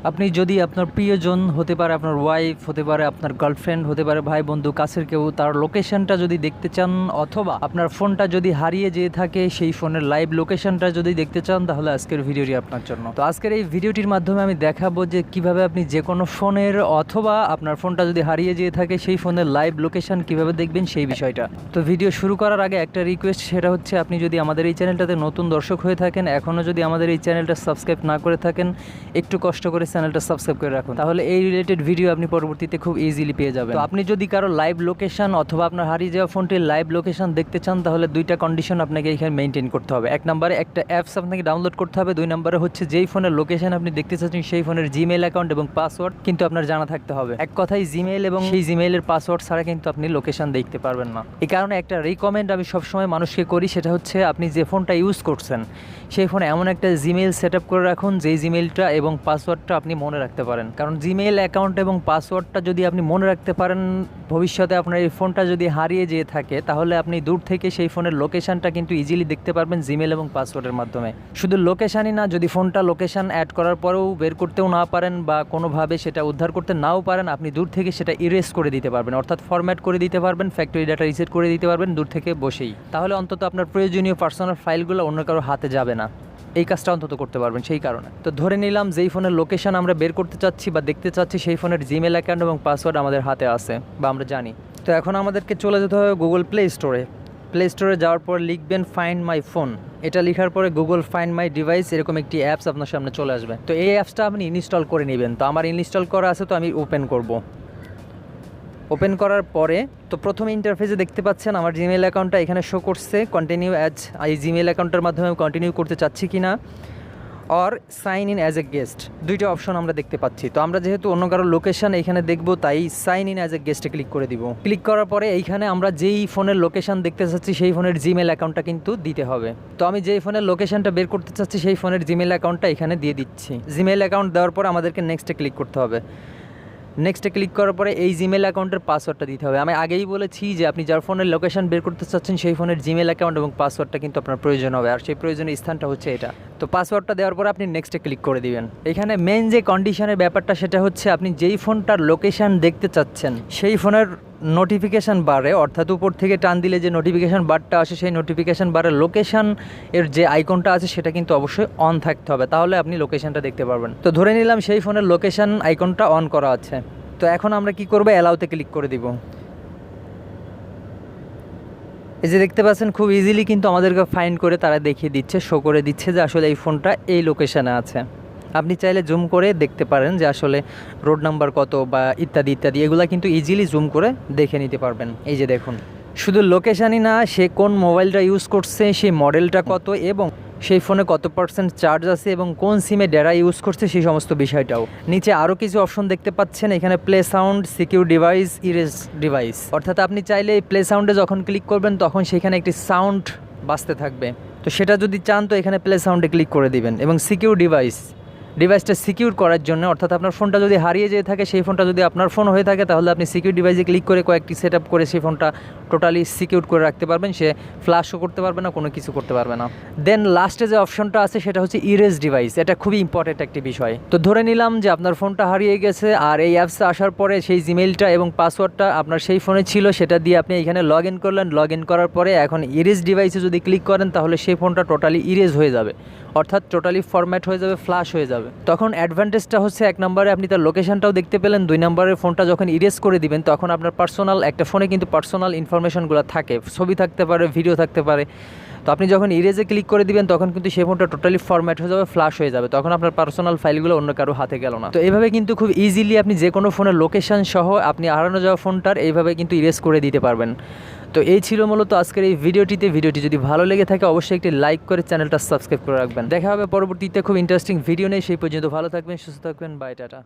আপনি যদি আপনার প্রিয়জন হতে পারে, আপনার ওয়াইফ হতে পারে, আপনার গার্লফ্রেন্ড হতে পারে, ভাই বন্ধু কাছের কেউ, তার লোকেশনটা যদি দেখতে চান অথবা আপনার ফোনটা যদি হারিয়ে যেয়ে থাকে সেই ফোনের লাইভ লোকেশনটা যদি দেখতে চান, তাহলে আজকের ভিডিওটি আপনার জন্য। তো আজকের এই ভিডিওটির মাধ্যমে আমি দেখাবো যে কিভাবে আপনি যে কোনো ফোনের অথবা আপনার ফোনটা যদি হারিয়ে যেয়ে থাকে সেই ফোনের লাইভ লোকেশন কিভাবে দেখবেন সেই বিষয়টা। তো ভিডিও শুরু করার আগে একটা রিকোয়েস্ট, সেটা হচ্ছে আপনি যদি আমাদের এই চ্যানেলটাতে নতুন দর্শক হয়ে থাকেন, এখনও যদি আমাদের এই চ্যানেলটা সাবস্ক্রাইব না করে থাকেন, একটু কষ্ট করে চ্যানেলটা সাবস্ক্রাইব করে রাখুন, তাহলে এই রিলেটেড ভিডিও আপনি পরবর্তীতে খুব ইজিলি পেয়ে যাবেন। তো আপনি যদি কারো লাইভ লোকেশন অথবা আপনার হারিয়ে যাওয়া ফোনটির লাইভ লোকেশন দেখতে চান, তাহলে দুইটা কন্ডিশন আপনাকে এখানে মেনটেন করতে হবে। এক নম্বরে একটা অ্যাপস আপনাকে ডাউনলোড করতে হবে, দুই নম্বরে হচ্ছে যেই ফোনের লোকেশন আপনি দেখতে চাচ্ছেন সেই ফোনের জিমেইল অ্যাকাউন্ট এবং পাসওয়ার্ড কিন্তু আপনার জানা থাকতে হবে। এক কথায় জিমেইল এবং সেই জিমেইলের পাসওয়ার্ড ছাড়া কিন্তু আপনি লোকেশন দেখতে পারবেন না। এই কারণে একটা রিকমেন্ড আমি সবসময় মানুষকে করি, সেটা হচ্ছে আপনি যে ফোনটা ইউজ করছেন সেই ফোনে এমন একটা জিমেইল সেট আপ করে রাখুন যেই জিমেইলটা এবং পাসওয়ার্ডটা আপনি মনে রাখতে পারেন। কারণ জিমেইল অ্যাকাউন্ট এবং পাসওয়ার্ডটা যদি আপনি মনে রাখতে পারেন, ভবিষ্যতে আপনার এই ফোনটা যদি হারিয়ে যেয়ে থাকে, তাহলে আপনি দূর থেকে সেই ফোনের লোকেশনটা কিন্তু ইজিলি দেখতে পারবেন জিমেইল এবং পাসওয়ার্ডের মাধ্যমে। শুধু লোকেশানই না, যদি ফোনটা লোকেশান অ্যাড করার পরেও বের করতেও না পারেন বা কোনোভাবে সেটা উদ্ধার করতে নাও পারেন, আপনি দূর থেকে সেটা ইরেজ করে দিতে পারবেন, অর্থাৎ ফরম্যাট করে দিতে পারবেন, ফ্যাক্টরি ডাটা রিসেট করে দিতে পারবেন দূর থেকে বসেই। তাহলে অন্তত আপনার প্রয়োজনীয় পার্সোনাল ফাইলগুলো অন্য কারো হাতে যাবে না। এই কাজটা অন্তত করতে পারবেন সেই কারণে। তো ধরে নিলাম যেই ফোনের লোকেশন আমরা বের করতে চাচ্ছি বা দেখতে চাচ্ছি সেই ফোনের জিমেইল অ্যাকাউন্ট এবং পাসওয়ার্ড আমাদের হাতে আছে বা আমরা জানি। তো এখন আমাদেরকে চলে যেতে হবে গুগল প্লে স্টোরে। প্লে স্টোরে যাওয়ার পর লিখবেন ফাইন্ড মাই ফোন। এটা লেখার পরে গুগল ফাইন্ড মাই ডিভাইস এরকম একটি অ্যাপস আপনার সামনে চলে আসবে। তো এই অ্যাপসটা আপনি ইনস্টল করে নেবেন। তো আমার ইনস্টল করা আছে, তো আমি ওপেন করব। ওপেন করার পরে তো প্রথমে ইন্টারফেসে দেখতে পাচ্ছেন আমার জিমেইল অ্যাকাউন্টটা এখানে শো করছে, কন্টিনিউ অ্যাজ। এই জিমেইল অ্যাকাউন্টের মাধ্যমে আমি কন্টিনিউ করতে চাচ্ছি কিনা, or sign in as a guest, দুইটা অপশন আমরা দেখতে পাচ্ছি। তো আমরা যেহেতু অন্য কারো লোকেশন এখানে দেখব, তাই সাইন ইন অ্যাজ এ গেস্টে ক্লিক করে দিব। ক্লিক করার পরে এইখানে আমরা যেই ফোনের লোকেশন দেখতে চাচ্ছি সেই ফোনের জিমেইল অ্যাকাউন্টটা কিন্তু দিতে হবে। তো আমি যেই ফোনের লোকেশনটা বের করতে চাচ্ছি সেই ফোনের জিমেইল অ্যাকাউন্টটা এখানে দিয়ে দিচ্ছি। জিমেইল অ্যাকাউন্ট দেওয়ার পর আমাদেরকে নেক্সটে ক্লিক করতে হবে। নেক্সটে ক্লিক করার পরে এই জিমেইল অ্যাকাউন্টের পাসওয়ার্ডটা দিতে হবে। আমি আগেই বলেছি যে আপনি যার ফোনের লোকেশন বের করতে চাচ্ছেন সেই ফোনের জিমেইল অ্যাকাউন্ট এবং পাসওয়ার্ডটা কিন্তু আপনার প্রয়োজন হবে, আর সেই প্রয়োজনীয় স্থানটা হচ্ছে এটা। তো পাসওয়ার্ডটা দেওয়ার পরে আপনি নেক্সটে ক্লিক করে দিবেন। এখানে মেন যে কন্ডিশনের ব্যাপারটা সেটা হচ্ছে আপনি যেই ফোনটার লোকেশন দেখতে চাচ্ছেন সেই ফোনের নোটিফিকেশান বারে, অর্থাৎ উপর থেকে টান দিলে যে নোটিফিকেশান বারটা আসে সেই নোটিফিকেশান বারে লোকেশান এর যে আইকনটা আছে সেটা কিন্তু অবশ্যই অন থাকতে হবে, তাহলে আপনি লোকেশানটা দেখতে পারবেন। তো ধরে নিলাম সেই ফোনের লোকেশান আইকনটা অন করা আছে। তো এখন আমরা কি করব, অ্যালাউতে ক্লিক করে দিব। এই যে দেখতে পাচ্ছেন খুব ইজিলি কিন্তু আমাদেরকে ফাইন্ড করে তারা দেখিয়ে দিচ্ছে, শো করে দিচ্ছে যে আসলে এই ফোনটা এই লোকেশানে আছে। আপনি চাইলে জুম করে দেখতে পারেন যে আসলে রোড নাম্বার কত বা ইত্যাদি ইত্যাদি, এগুলো কিন্তু ইজিলি জুম করে দেখে নিতে পারবেন। এই যে দেখুন, শুধু লোকেশানই না, সে কোন মোবাইলটা ইউজ করছে, সেই মডেলটা কত এবং সেই ফোনে কত পার্সেন্ট চার্জ আছে এবং কোন সিমে ডেটা ইউজ করছে সেই সমস্ত বিষয়টাও। নিচে আরও কিছু অপশন দেখতে পাচ্ছেন, এখানে play sound, secure device, erase device, অর্থাৎ আপনি চাইলে এই প্লে সাউন্ডে যখন ক্লিক করবেন তখন সেখানে একটি সাউন্ড বাজতে থাকবে। তো সেটা যদি চান তো এখানে প্লে সাউন্ডে ক্লিক করে দিবেন। এবং সিকিউর ডিভাইসটা সিকিউর করার জন্য, অর্থাৎ আপনার ফোনটা যদি হারিয়ে যেয়ে থাকে, সেই ফোনটা যদি আপনার ফোন হয়ে থাকে, তাহলে আপনি সিকিউর ডিভাইসে ক্লিক করে কয়েকটি সেট আপ করে সেই ফোনটা টোটালি সিকিউর করে রাখতে পারবেন। সে ফ্ল্যাশও করতে পারবে না, কোনো কিছু করতে পারবে না। দেন লাস্টে যে অপশনটা আছে সেটা হচ্ছে ইরেজ ডিভাইস। এটা খুবই ইম্পর্টেন্ট একটি বিষয়। তো ধরে নিলাম যে আপনার ফোনটা হারিয়ে গেছে, আর এই অ্যাপসে আসার পরে সেই জিমেইলটা এবং পাসওয়ার্ডটা আপনার সেই ফোনে ছিল, সেটা দিয়ে আপনি এখানে লগ ইন করলেন। লগ ইন করার পরে এখন ইরেজ ডিভাইসে যদি ক্লিক করেন তাহলে সেই ফোনটা টোটালি ইরেজ হয়ে যাবে, অর্থাৎ টোটালি ফরম্যাট হয়ে যাবে, ফ্ল্যাশ হয়ে যাবে। তখন অ্যাডভান্টেজটা হচ্ছে, এক নম্বরে আপনি তার লোকেশনটাও দেখতে পেলেন, দুই নম্বরে ফোনটা যখন ইরেজ করে দিবেন তখন আপনার পার্সোনাল, একটা ফোনে কিন্তু পার্সোনাল ইনফরমেশনগুলো থাকে, ছবি থাকতে পারে, ভিডিও থাকতে পারে। তো আপনি যখন ইরেজে ক্লিক করে দিবেন তখন কিন্তু সেই ফোনটা টোটালি ফরম্যাট হয়ে যাবে, ফ্ল্যাশ হয়ে যাবে, তখন আপনার পার্সোনাল ফাইলগুলো অন্য কারো হাতে গেল না। তো এইভাবে কিন্তু খুব ইজিলি আপনি যে কোনো ফোনের লোকেশন সহ আপনি হারানো যাওয়া ফোনটার এইভাবে কিন্তু ইরেজ করে দিতে পারবেন। তো এই ছিল মূলত আজকের এই ভিডিওটিতে। ভিডিওটি যদি ভালো লেগে থাকে অবশ্যই একটি লাইক করে চ্যানেলটা সাবস্ক্রাইব করে রাখবেন। দেখা হবে পরবর্তীতে খুব ইন্টারেস্টিং ভিডিও নেই, সেই পর্যন্ত ভালো থাকবেন, সুস্থ থাকবেন, বাই, টাটা।